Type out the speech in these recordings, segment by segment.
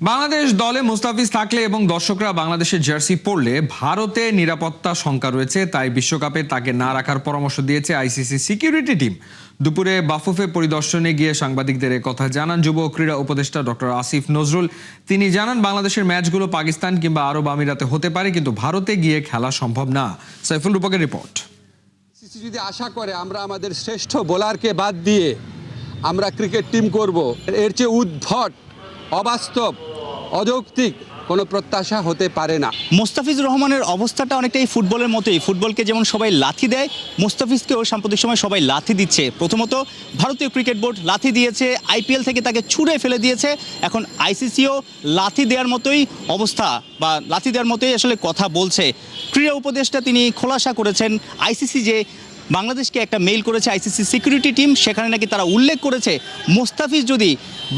বাংলাদেশ দলে মুস্তাফিজ থাকলে এবং দর্শকরা বাংলাদেশের জার্সি পরলে ভারতে নিরাপত্তা শঙ্কা রয়েছে, তাই বিশ্বকাপে তাকে না রাখার পরামর্শ দিয়েছে আইসিসি সিকিউরিটি টিম। দুপুরে বাফুফে পরিদর্শনে গিয়ে সাংবাদিকদের কথা জানান যুব ক্রীড়া উপদেষ্টা ডক্টর আসিফ নজরুল। তিনি জানান বাংলাদেশের ম্যাচগুলো পাকিস্তান কিংবা আরব আমিরাতে হতে পারে, কিন্তু ভারতে গিয়ে খেলা সম্ভব না। সাইফুল রূপকের রিপোর্ট। আইসিসি যদি আশা করে আমরা আমাদের শ্রেষ্ঠ বোলারকে বাদ দিয়ে আমরা ক্রিকেট টিম করব, এর চেয়ে উদ্ভট, অবাস্তব, অযৌক্তিক কোনো প্রত্যাশা হতে পারে না। মুস্তাফিজুর রহমানের অবস্থাটা অনেকটাই ফুটবলের মতোই। ফুটবলকে যেমন সবাই লাথি দেয়, মুস্তাফিজকেও সাম্প্রতিক সময় সবাই লাথি দিচ্ছে। প্রথমত ভারতীয় ক্রিকেট বোর্ড লাথি দিয়েছে, আইপিএল থেকে তাকে ছুঁড়ে ফেলে দিয়েছে। এখন আইসিসিও লাথি দেওয়ার মতোই অবস্থা বা লাথি দেওয়ার মতোই আসলে কথা বলছে। ক্রীড়া উপদেষ্টা তিনি খোলাসা করেছেন আইসিসি যে বাংলাদেশকে একটা মেইল করেছে আইসিসি সিকিউরিটি টিম, সেখানে নাকি তারা উল্লেখ করেছে মুস্তাফিজ যদি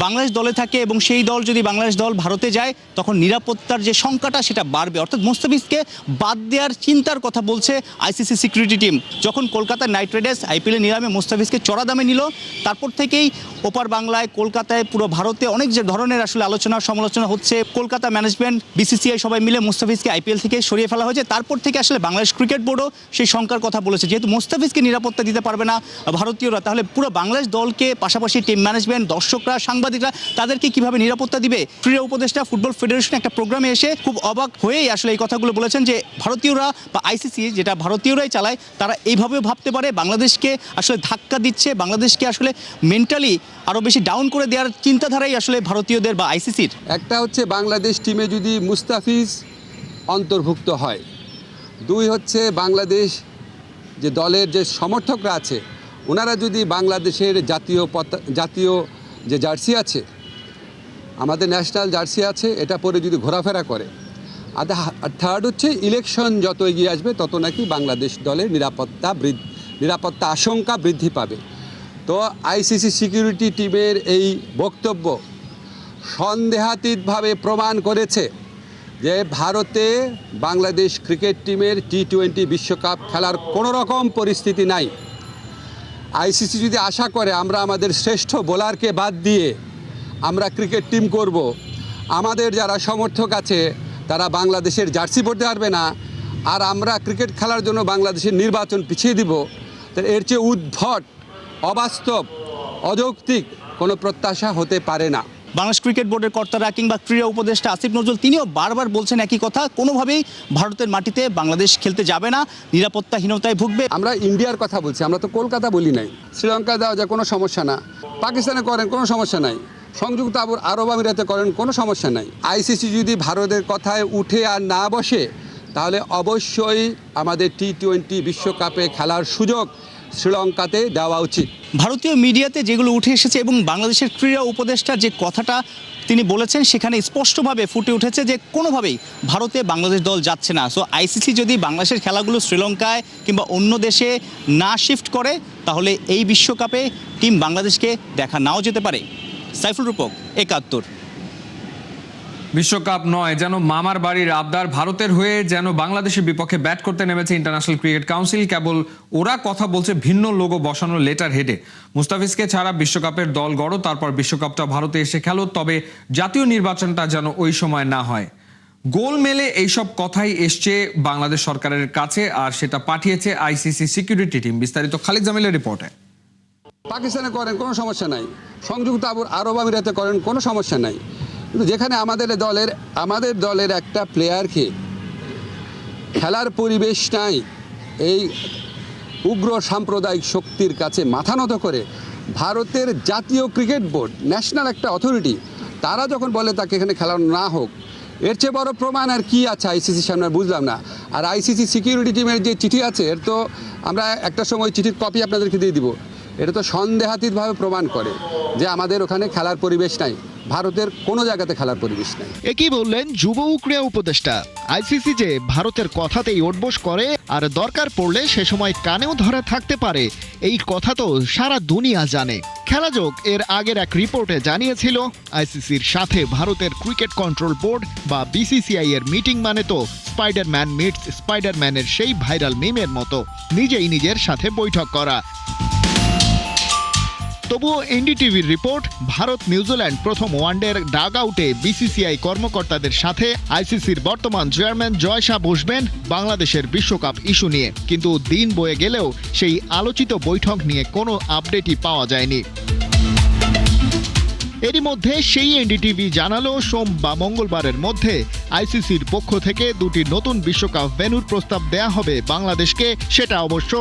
বাংলাদেশ দলে থাকে এবং সেই দল যদি বাংলাদেশ দল ভারতে যায় তখন নিরাপত্তার যে সংখ্যাটা সেটা বাড়বে। অর্থাৎ মুস্তাফিজকে বাদ দেওয়ার চিন্তার কথা বলছে আইসিসি সিকিউরিটি টিম। যখন কলকাতা নাইট রাইডার্স আইপিএলে নিলামে মুস্তাফিজকে চড়া দামে নিল, তারপর থেকেই ওপার বাংলায়, কলকাতায়, পুরো ভারতে অনেক যে ধরনের আসলে আলোচনা সমালোচনা হচ্ছে। কলকাতা ম্যানেজমেন্ট, বিসিসিআই সবাই মিলে মুস্তাফিজকে আইপিএল থেকে সরিয়ে ফেলা হয়েছে। তারপর থেকে আসলে বাংলাদেশ ক্রিকেট বোর্ডও সেই সংখ্যার কথা বলেছে। যেহেতু মুস্তাফিজকে নিরাপত্তা দিতে পারবে না ভারতীয়রা, তাহলে পুরো বাংলাদেশ দলকে, পাশাপাশি টিম ম্যানেজমেন্ট, দর্শকরা, সাংবাদিকরা, তাদেরকে কিভাবে নিরাপত্তা দিবে? ক্রীড়া উপদেষ্টা ফুটবল ফেডারেশন একটা প্রোগ্রামে এসে খুব অবাক হয়েই আসলে এই কথাগুলো বলেছেন যে ভারতীয়রা বা আইসিসি যেটা ভারতীয়রাই চালায়, তারা এইভাবেও ভাবতে পারে বাংলাদেশকে আসলে ধাক্কা দিচ্ছে, বাংলাদেশকে আসলে মেন্টালি আরও বেশি ডাউন করে দেওয়ার চিন্তাধারাই আসলে ভারতীয়দের বা আইসিসির। একটা হচ্ছে বাংলাদেশ টিমে যদি মুস্তাফিজ অন্তর্ভুক্ত হয়, দুই হচ্ছে বাংলাদেশ যে দলের যে সমর্থকরা আছে ওনারা যদি বাংলাদেশের জাতীয় যে জার্সি আছে, আমাদের ন্যাশনাল জার্সি আছে, এটা পরে যদি ঘোরাফেরা করে। আর থার্ড হচ্ছে ইলেকশন যত এগিয়ে আসবে তত নাকি বাংলাদেশ দলের নিরাপত্তা আশঙ্কা বৃদ্ধি পাবে। তো আইসিসি সিকিউরিটি টিমের এই বক্তব্য সন্দেহাতীতভাবে প্রমাণ করেছে যে ভারতে বাংলাদেশ ক্রিকেট টিমের টি-20 বিশ্বকাপ খেলার কোনো রকম পরিস্থিতি নাই। আইসিসি যদি আশা করে আমরা আমাদের শ্রেষ্ঠ বোলারকে বাদ দিয়ে আমরা ক্রিকেট টিম করব, আমাদের যারা সমর্থক আছে তারা বাংলাদেশের জার্সি পরতে পারবে না, আর আমরা ক্রিকেট খেলার জন্য বাংলাদেশের নির্বাচন পিছিয়ে দিব, তাহলে এর চেয়ে উদ্ভট, অবাস্তব, অযৌক্তিক কোনো প্রত্যাশা হতে পারে না। বাংলাদেশ ক্রিকেট বোর্ডের কর্তারা কিংবা ক্রীড়া উপদেষ্টা আসিফ নজরুল তিনিও বারবার বলছেন একই কথা, কোনোভাবেই ভারতের মাটিতে বাংলাদেশ খেলতে যাবে না, নিরাপত্তাহীনতায় ভুগবে। আমরা ইন্ডিয়ার কথা বলছি, আমরা তো কলকাতা বলি নাই। শ্রীলঙ্কা যাওয়া যায় কোনো সমস্যা না, পাকিস্তানে করেন কোনো সমস্যা নাই, সংযুক্ত আরব আমিরাতে করেন কোনো সমস্যা নাই। আইসিসি যদি ভারতের কথায় উঠে আর না বসে, তাহলে অবশ্যই আমাদের টি-20 বিশ্বকাপে খেলার সুযোগ শ্রীলঙ্কাতে দেওয়া উচিত। ভারতীয় মিডিয়াতে যেগুলো উঠে এসেছে এবং বাংলাদেশের ক্রীড়া উপদেষ্টার যে কথাটা তিনি বলেছেন সেখানে স্পষ্টভাবে ফুটে উঠেছে যে কোনোভাবেই ভারতে বাংলাদেশ দল যাচ্ছে না। সো আইসিসি যদি বাংলাদেশের খেলাগুলো শ্রীলঙ্কায় কিংবা অন্য দেশে না শিফট করে, তাহলে এই বিশ্বকাপে টিম বাংলাদেশকে দেখা নাও যেতে পারে। সাইফুল রূপক, ৭১। বিশ্বকাপ নয়, যেন মামার বাড়ির আবদার। ভারতের হয়ে যেন বাংলাদেশের বিপক্ষে ব্যাট করতে নেমেছে ইন্টারন্যাশনাল ক্রিকেট কাউন্সিল। কেবল ওরা কথা বলছে ভিন্ন লোগো বসানো লেটার হেডে। মুস্তাফিজকে ছাড়া বিশ্বকাপের দল গড়ো, তারপর বিশ্বকাপটা ভারতে এসে খেলো, তবে জাতীয় নির্বাচনটা যেন ওই সময় না হয়। গোলমেলে এইসব কথাই এসছে বাংলাদেশ সরকারের কাছে, আর সেটা পাঠিয়েছে আইসিসি সিকিউরিটি টিম। বিস্তারিত খালিদ জামিলের রিপোর্টে। পাকিস্তানে করেন কোনো সমস্যা নাই, সংযুক্ত আরব আমিরাতে করেন কোনো সমস্যা নাই, কিন্তু যেখানে আমাদের দলের একটা প্লেয়ারকে খেলার পরিবেশ নাই, এই উগ্র সাম্প্রদায়িক শক্তির কাছে মাথা নত করে ভারতের জাতীয় ক্রিকেট বোর্ড, ন্যাশনাল একটা অথরিটি, তারা যখন বলে তাকে এখানে খেলানো না হোক, এর চেয়ে বড় প্রমাণ আর কি আছে আইসিসির সামনে? বুঝলাম না। আর আইসিসি সিকিউরিটি টিমের যে চিঠি আছে, এর তো আমরা একটা সময় চিঠির কপি আপনাদেরকে দিয়ে দিব। এটা তো সন্দেহাতীতভাবে প্রমাণ করে যে আমাদের ওখানে খেলার পরিবেশ নাই, ভারতের কোনো জায়গাতে খেলার পরিবেশ নাই। একই বললেন যুব ও ক্রীড়া উপদেষ্টা। আইসিসি যে ভারতের কথাতেই ওঠবোস করে আর দরকার পড়লে সে সময় কানেও ধরে থাকতে পারে, এই কথা তো সারা দুনিয়া জানে। খেলাযোগ এর আগের এক রিপোর্টে জানিয়েছিল আইসিসির সাথে ভারতের ক্রিকেট কন্ট্রোল বোর্ড বা বিসিসিআই এর মিটিং মানে তো স্পাইডারম্যান মিটস স্পাইডারম্যানের সেই ভাইরাল মিমের মতো, নিজেই নিজের সাথে বৈঠক করা। তবুও এনডিটিভির রিপোর্ট, ভারত নিউজিল্যান্ড প্রথম ওয়ানডের ডাগ আউটে বিসিসিআই কর্মকর্তাদের সাথে আইসিসির বর্তমান চেয়ারম্যান জয় শাহ বসবেন বাংলাদেশের বিশ্বকাপ ইস্যু নিয়ে। কিন্তু দিন বয়ে গেলেও সেই আলোচিত বৈঠক নিয়ে কোনো আপডেটই পাওয়া যায়নি। এরই মধ্যে সেই এনডিটিভি জানালো সোম বা মঙ্গলবারের মধ্যে আইসিসির পক্ষ থেকে দুটি নতুন বিশ্বকাপ ভেন্যুর প্রস্তাব দেয়া হবে বাংলাদেশকে, সেটা অবশ্য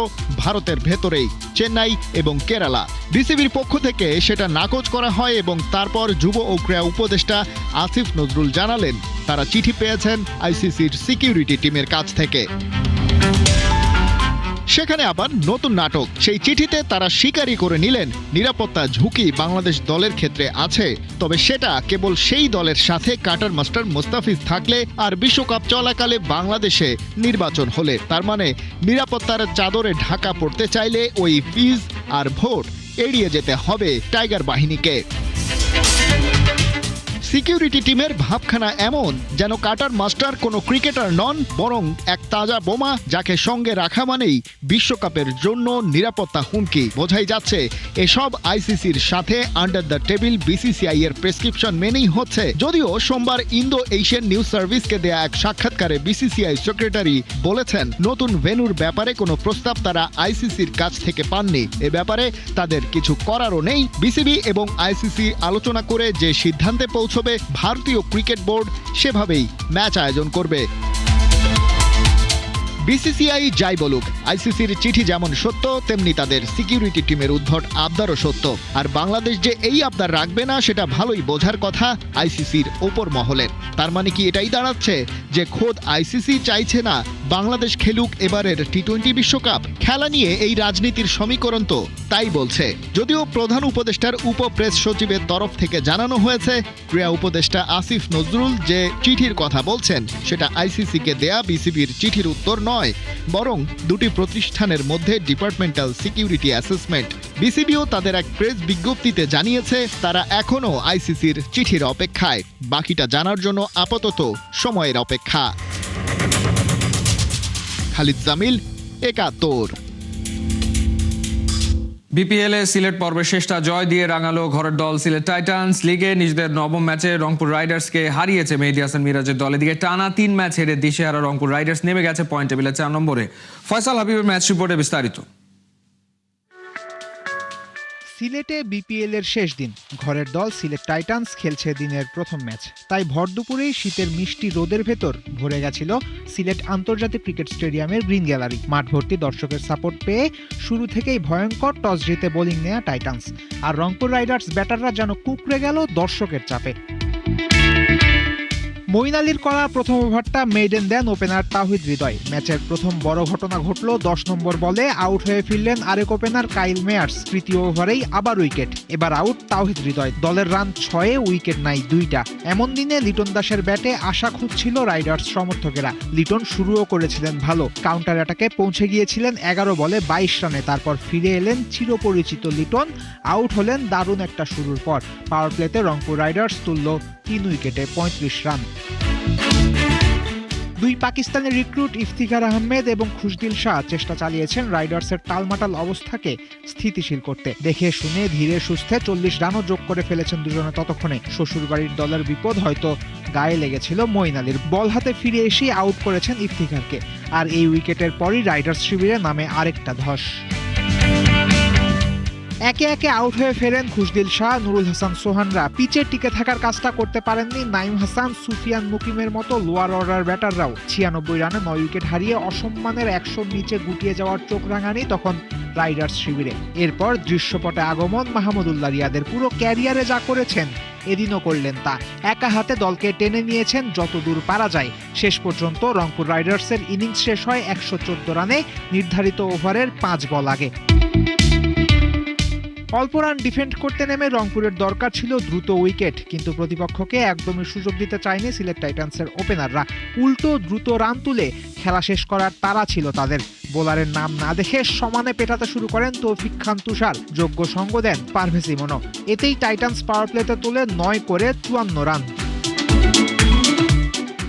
ভারতের ভেতরেই, চেন্নাই এবং কেরালা। বিসিবির পক্ষ থেকে সেটা নাকচ করা হয় এবং তারপর যুব ও ক্রীড়া উপদেষ্টা আসিফ নজরুল জানালেন তারা চিঠি পেয়েছেন আইসিসির সিকিউরিটি টিমের কাছ থেকে। সেখানে আবার নতুন নাটক। সেই চিঠিতে তারা স্বীকারই করে নিলেন নিরাপত্তা ঝুঁকি বাংলাদেশ দলের ক্ষেত্রে আছে, তবে সেটা কেবল সেই দলের সাথে কাটার মাস্টার মুস্তাফিজ থাকলে আর বিশ্বকাপ চলাকালে বাংলাদেশে নির্বাচন হলে। তার মানে নিরাপত্তার চাদরে ঢাকা পড়তে চাইলে ওই ফিজ আর ভোট এড়িয়ে যেতে হবে টাইগার বাহিনীকে। সিকিউরিটি টিমের ভাবখানা এমন যেন কাটার মাস্টার কোনো ক্রিকেটার নন, বরং এক তাজা বোমা যাকে সঙ্গে রাখা মানেই বিশ্বকাপের জন্য নিরাপত্তা হুমকি। বোঝাই যাচ্ছে এসব আইসিসির সাথে আন্ডার দ্য টেবিল বিসিসিআই এর প্রেসক্রিপশন মেনেই হচ্ছে। যদিও সোমবার ইন্দো এশিয়ান নিউজ সার্ভিসকে দেয়া এক সাক্ষাৎকারে বিসিসিআই সেক্রেটারি বলেছেন নতুন ভেন্যুর ব্যাপারে কোনো প্রস্তাব তারা আইসিসির কাছ থেকে পাননি। এ ব্যাপারে তাদের কিছু করারও নেই। বিসিবি এবং আইসিসি আলোচনা করে যে সিদ্ধান্তে পৌঁছবে ভারতীয় ক্রিকেট বোর্ড সেভাবেই ম্যাচ আয়োজন করবে। বিসিসিআই যাই বলুক, আইসিসির চিঠি যেমন সত্য তেমনি তাদের সিকিউরিটি টিমের উদ্ভট আবদারও সত্য। আর বাংলাদেশ যে এই আবদার রাখবে না সেটা ভালোই বোঝার কথা আইসিসির ওপর মহলের। তার মানে কি এটাই দাঁড়াচ্ছে যে খোদ আইসিসি চাইছে না বাংলাদেশ খেলুক এবারের টি-20 বিশ্বকাপ? খেলা নিয়ে এই রাজনীতির সমীকরণ তো তাই বলছে। যদিও প্রধান উপদেষ্টার উপপ্রেস সচিবের তরফ থেকে জানানো হয়েছে ক্রীড়া উপদেষ্টা আসিফ নজরুল যে চিঠির কথা বলছেন সেটা আইসিসিকে দেয়া বিসিবির চিঠির উত্তর নয়, বরং দুটি প্রতিষ্ঠানের মধ্যে ডিপার্টমেন্টাল সিকিউরিটি অ্যাসেসমেন্ট। বিসিবিও তাদের এক প্রেস বিজ্ঞপ্তিতে জানিয়েছে তারা এখনও আইসিসির চিঠির অপেক্ষায়। বাকিটা জানার জন্য আপাতত সময়ের অপেক্ষা। খালিদ জামিল, একাত্তর। বিপিএল এ সিলেট পর্বের শেষটা জয় দিয়ে রাঙালো ঘরের দল সিলেট টাইটান্স। লিগে নিজেদের নবম ম্যাচে রংপুর রাইডার্সকে হারিয়েছে মেহেদী হাসান মিরাজের দল। এদিকে টানা 3 ম্যাচ হেরে দিশেহারা রংপুর রাইডার্স নেমে গেছে পয়েন্ট টেবিলে 4 নম্বরে। ফয়সাল হাবিবের ম্যাচ রিপোর্টে বিস্তারিত। সিলেটে বিপিএল এর শেষ দিন, ঘরের দল সিলেট টাইটান্স খেলছে দিনের প্রথম ম্যাচ। তাই ভর দুপুরেই শীতের মিষ্টি রোদের ভেতর ভরে গেছিল সিলেট আন্তর্জাতিক ক্রিকেট স্টেডিয়ামের গ্রিন গ্যালারি। মাঠ ভর্তি দর্শকের সাপোর্ট পেয়ে শুরু থেকেই ভয়ঙ্কর টস জিতে বোলিং নেয়া টাইটান্স, আর রংপুর রাইডার্স ব্যাটাররা যেন কুঁকড়ে গেল দর্শকের চাপে। মঈন আলীর করা প্রথম ওভারটা মেইডেন দেন ওপেনার তাওহিদ হৃদয়। ম্যাচের প্রথম বড় ঘটনা ঘটল 10 নম্বর বলে আউট হয়ে ফিরলেন আরেক ওপেনার কাইল মেয়ার্স। তৃতীয় ওভারেই আবার উইকেট, এবার আউট তাওহিদ হৃদয়। দলের রান 6-এ উইকেট নাই 2টা। এমন দিনে লিটন দাসের ব্যাটে আশা খুঁজছিল রাইডার্স সমর্থকেরা। লিটন শুরুও করেছিলেন ভালো, কাউন্টার অ্যাটাকে পৌঁছে গিয়েছিলেন 11 বলে 22 রানে। তারপর ফিরে এলেন চিরপরিচিত লিটন, আউট হলেন দারুণ একটা শুরুর পর। পাওয়ার প্লেতে রংপুর রাইডার্স তুলল 3 উইকেটে 35 রান। দুই পাকিস্তানি রিক্রুট ইফতিখার আহমেদ এবং খুশদিল শাহ চেষ্টা চালিয়েছেন রাইডার্সের টালমাটাল অবস্থাকে স্থিতিশীল করতে। দেখে শুনে ধীরে সুস্থে 40 রানও যোগ করে ফেলেছেন দুজনে ততক্ষণে। শ্বশুরবাড়ির দলের বিপদ হয়তো গায়ে লেগেছিল মঈন আলীর। বল হাতে ফিরে এসে আউট করেছেন ইফতিখারকে। আর এই উইকেটের পরই রাইডার্স শিবিরে নামে আরেকটা ধস। একে একে আউট হয়ে ফেরেন খুশদিল শাহ, নুরুল হাসান সোহানরা। পিচে টিকে থাকার কাজটা করতে পারেননি নাইম হাসান, সুফিয়ান মুকিমের মতো লোয়ার অর্ডার ব্যাটাররাও। 96 রানে 9 উইকেট হারিয়ে অসম্মানের 100 নিচে গুটিয়ে যাওয়ার চোখ রাঙানি তখন রাইডার্স শিবিরে। এরপর দৃশ্যপটে আগমন মাহমুদুল্লাহ রিয়াদের। পুরো ক্যারিয়ারে যা করেছেন এদিনও করলেন তা। একা হাতে দলকে টেনে নিয়েছেন যতদূর পারা যায়। শেষ পর্যন্ত রংপুর রাইডার্সের ইনিংস শেষ হয় 114 রানে নির্ধারিত ওভারের 5 বল আগে। অল্প রান ডিফেন্ড করতে নেমে রংপুরের দরকার ছিল দ্রুত উইকেট, কিন্তু প্রতিপক্ষকে একদমই সুযোগ দিতে চায়নি সিলেট টাইটান্সের ওপেনাররা। উল্টো দ্রুত রান তুলে খেলা শেষ করার তাড়া ছিল তাদের। বোলারের নাম না দেখে সমানে পেটাতে শুরু করেন তৌফিক খান তুষার, যোগ্য সঙ্গ দেন পারভেজ ইমনও। এতেই টাইটান্স পাওয়ার প্লেতে তোলে 9 করে 54 রান।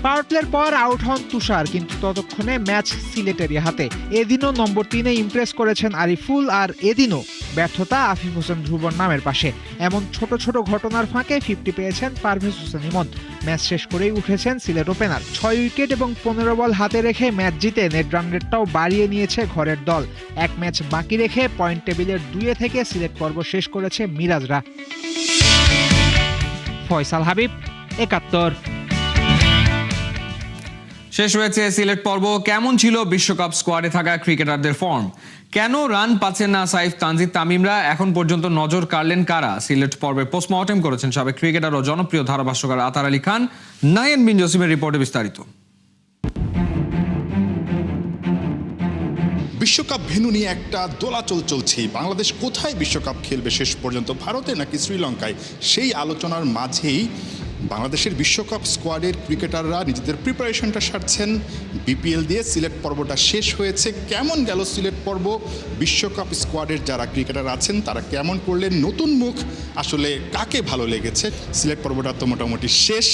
পাওয়ার প্লের পর আউট হন তুষার, কিন্তু ততক্ষণে ম্যাচ সিলেটেরই হাতে। এদিনও নম্বর 3-এ ইমপ্রেস করেছেন আরিফুল, আর এদিনও ব্যর্থতা আফিফ হোসেন ধ্রুবর নামের পাশে। এমন ছোট ছোট ঘটনার ফাঁকে 50 পেয়েছেন পারভেজ হোসেন ইমন। ম্যাচ শেষ করেই উঠেছেন সিলেট ওপেনার। 6 উইকেট এবং 15 বল হাতে রেখে ম্যাচ জিতে নেট রান রেটটাও বাড়িয়ে নিয়েছে ঘরের দল। এক ম্যাচ বাকি রেখে পয়েন্ট টেবিলের 2 থেকে সিলেট পর্ব শেষ করেছে মিরাজরা। ফয়সাল হাবিব, 71। শেষ হয়েছে সিলেট পর্ব। কেমন ছিল বিশ্বকাপ স্কোয়াডে থাকা ক্রিকেটারদের ফর্ম? কেন রান পাচ্ছেন না সাইফ, তানজিদ, তামিমরা? এখন পর্যন্ত নজর কাড়লেন কারা? সিলেট পর্বে পোস্টমর্টেম করেছেন সাবেক ক্রিকেটার ও জনপ্রিয় ধারাভাষ্যকার আতার আলী খান। নাহিয়ান বিন জসিমের রিপোর্টে বিস্তারিত। বিশ্বকাপ ভেন্যু নিয়ে একটা দোলাচল চলছেই। বাংলাদেশ কোথায় বিশ্বকাপ খেলবে শেষ পর্যন্ত, ভারতে নাকি শ্রীলঙ্কায়? সেই আলোচনার মাঝেই বাংলাদেশের বিশ্বকাপ স্কোয়াডের ক্রিকেটাররা নিজেদের প্রিপারেশনটা সারছেন। বিপিএল দিয়ে সিলেট পর্বটা শেষ হয়েছে। কেমন গেল সিলেট পর্ব? বিশ্বকাপ স্কোয়াডের যারা ক্রিকেটার আছেন তারা কেমন করলেন? নতুন মুখ আসলে কাকে ভালো লেগেছে? সিলেট পর্বটা তো মোটামুটি শেষ।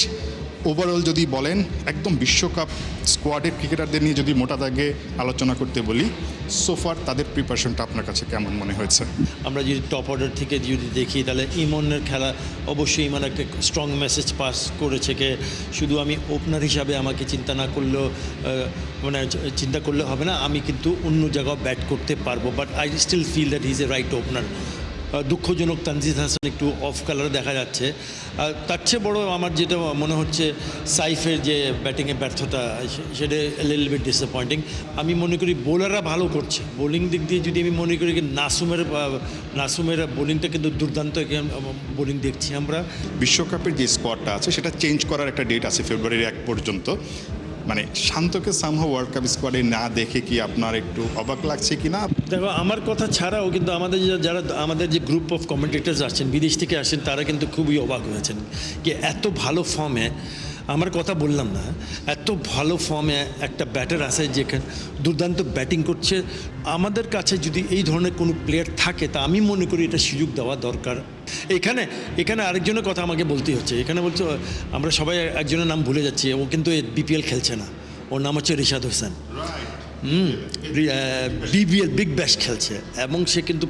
ওভারঅল যদি বলেন, একদম বিশ্বকাপ স্কোয়াডের ক্রিকেটারদের নিয়ে যদি মোটা দাগে আলোচনা করতে বলি, সোফার তাদের প্রিপারেশনটা আপনার কাছে কেমন মনে হয়েছে? আমরা যদি টপ অর্ডার থেকে যদি দেখি তাহলে ইমনের খেলা অবশ্যই ইমন একটা স্ট্রং মেসেজ পাস করেছে। কে শুধু আমি ওপেনার হিসাবে আমাকে চিন্তা না করলেও চিন্তা করলে হবে না, আমি কিন্তু অন্য জায়গায় ব্যাট করতে পারবো, but I still feel that he is a right opener. দুঃখজনক তানজিদ হাসান একটু অফ কালারে দেখা যাচ্ছে। তার চেয়ে বড় আমার যেটা মনে হচ্ছে সাইফের যে ব্যাটিংয়ে ব্যর্থতা, সেটা লিটল বিট ডিসঅ্যাপয়েন্টিং। আমি মনে করি বোলাররা ভালো করছে। বোলিং দিক দিয়ে যদি আমি মনে করি নাসুমের বোলিংটা কিন্তু দুর্দান্ত বোলিং দেখছি আমরা। বিশ্বকাপের যে স্কোয়াডটা আছে সেটা চেঞ্জ করার একটা ডেট আছে ফেব্রুয়ারির 1 পর্যন্ত। মানে শান্তকে সামহাও ওয়ার্ল্ড কাপ স্কোয়াডে না দেখে কি আপনার একটু অবাক লাগছে কি না? দেখো, আমার কথা ছাড়াও কিন্তু আমাদের যে গ্রুপ অফ কমেন্টেটার্স আছেন, বিদেশ থেকে আসেন, তারা কিন্তু খুবই অবাক হয়েছেন যে এত ভালো ফর্মে, আমার কথা বললাম না, এত ভালো ফর্মে একটা ব্যাটার আছে যেখানে দুর্দান্ত ব্যাটিং করছে। আমাদের কাছে যদি এই ধরনের কোনো প্লেয়ার থাকে তা আমি মনে করি এটা সুযোগ দেওয়া দরকার। এখানে আরেকজনের কথা আমাকে বলতেই হচ্ছে। এখানে বলছে, আমরা সবাই একজনের নাম ভুলে যাচ্ছি, ও কিন্তু বিপিএল খেলছে না, ওর নাম হচ্ছে Rishad Hossain. BBL Big Bash খেলছে এবং সে কিন্তু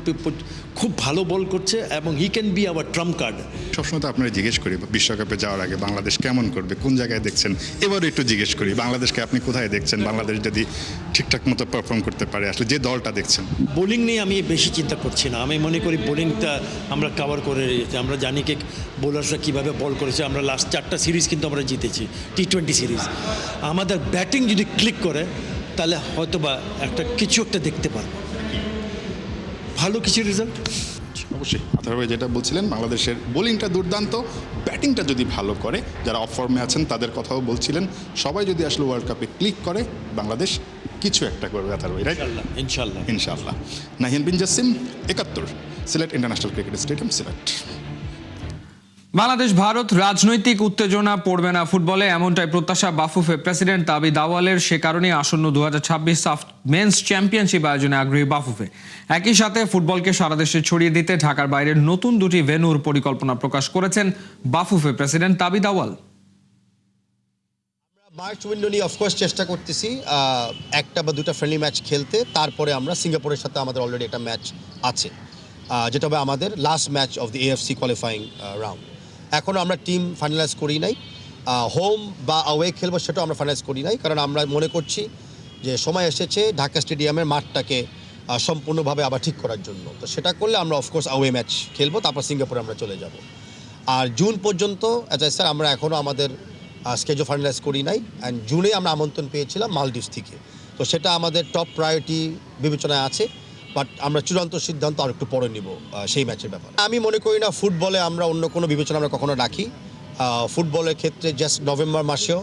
খুব ভালো বল করছে এবং he can be hour Trump card. সবসময় তো আপনারা জিজ্ঞেস করি বিশ্বকাপে যাওয়ার আগে বাংলাদেশ কেমন করবে, কোন জায়গায় দেখছেন। এবারও একটু জিজ্ঞেস করি, বাংলাদেশকে আপনি কোথায় দেখছেন? বাংলাদেশ যদি ঠিকঠাক মতো পারফর্ম করতে পারে, আসলে যে দলটা দেখছেন। বোলিং নিয়ে আমি বেশি চিন্তা করছি না। আমি মনে করি বোলিংটা আমরা কভার করে রেখেছি। আমরা জানি কি বোলারসরা কীভাবে বল করেছে। আমরা লাস্ট 4টা সিরিজ কিন্তু আমরা জিতেছি, T20 সিরিজ। আমাদের ব্যাটিং যদি ক্লিক করে তাহলে হয়তো বা কিছু একটা দেখতে পারবো, ভালো কিছু রেজাল্ট। অবশ্যই আতার ভাই যেটা বলছিলেন, বাংলাদেশের বোলিংটা দুর্দান্ত, ব্যাটিংটা যদি ভালো করে, যারা অফ ফর্মে আছেন তাদের কথাও বলছিলেন, সবাই যদি আসলে ওয়ার্ল্ড কাপে ক্লিক করে বাংলাদেশ কিছু একটা করবে। আতার ভাই, রাইট? ইনশাআল্লাহ। Nahiyan bin Jasim, 71, Sylhet international cricket stadium, Sylhet. Bangladesh Bharat রাজনৈতিক উত্তেজনা পড়বে না ফুটবলে, এমনটাই প্রত্যাশা বাফুফে প্রেসিডেন্ট তাবিদ আওয়ালের। সে কারণেই আসন্ন 2026 সাফ মেন্স চ্যাম্পিয়নশিপ আয়োজনে আগ্রহী বাফুফে। একই সাথে ফুটবলকে সারা দেশে ছড়িয়ে দিতে ঢাকার বাইরের নতুন 2টি ভেন্যুর পরিকল্পনা প্রকাশ করেছেন বাফুফে প্রেসিডেন্ট তাবিদ আওয়াল। মার্চ উইন্ডো নিয়ে অফকোর্স চেষ্টা করতেছি একটা বা দুটা ফ্রেন্ডলি ম্যাচ খেলতে। তারপরে আমরা সিঙ্গাপুরের সাথে আমাদের অলরেডি একটা ম্যাচ আছে, যেটা হবে আমাদের last match of the AFC qualifying round. এখনও আমরা টিম ফাইনালাইজ করি নাই, হোম বা অ্যাওয়ে খেলবো সেটাও আমরা ফাইনালাইজ করি নাই, কারণ আমরা মনে করছি যে সময় এসেছে ঢাকা স্টেডিয়ামের মাঠটাকে সম্পূর্ণভাবে আবার ঠিক করার জন্য। তো সেটা করলে আমরা অফকোর্স অ্যাওয়ে ম্যাচ খেলবো, তারপর সিঙ্গাপুরে আমরা চলে যাব। আর জুন পর্যন্ত স্যার আমরা এখনও আমাদের স্কেজুল ফাইনালাইজ করি নাই। অ্যান্ড জুনে আমরা আমন্ত্রণ পেয়েছিলাম মালদ্বীপ থেকে, তো সেটা আমাদের টপ প্রায়োরিটি বিবেচনায় আছে, বাট আমরা চূড়ান্ত সিদ্ধান্ত আর একটু পরে নিব সেই ম্যাচের ব্যাপারে। আমি মনে করি না ফুটবলে আমরা অন্য কোনো বিবেচনা আমরা কখনো রাখি। ফুটবলের ক্ষেত্রে জাস্ট নভেম্বর মাসেও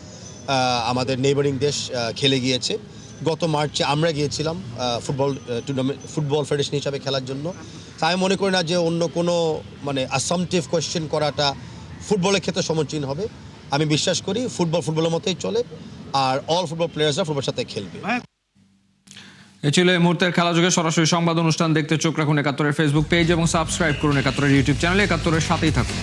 আমাদের নেইবারিং দেশ খেলে গিয়েছে। গত মার্চে আমরা গিয়েছিলাম ফুটবল ফেডারেশন হিসাবে খেলার জন্য। তাই আমি মনে করি না যে অন্য কোনো অ্যাসাম্পটিভ কোয়েশ্চেন করাটা ফুটবলের ক্ষেত্রে সমীচীন হবে। আমি বিশ্বাস করি ফুটবলের মতোই চলে, আর অল ফুটবল প্লেয়ার্সরা ফুটবলের সাথে খেলবে। এ ছিল এই মুহূর্তের খেলাযোগে। সরাসরি সংবাদ অনুষ্ঠান দেখতে চোখ রাখুন 71-এর ফেসবুক পেজ এবং সাবস্ক্রাইব করুন 71-এর ইউটিউব চ্যানেলে। 71-এর সাথেই থাকুন।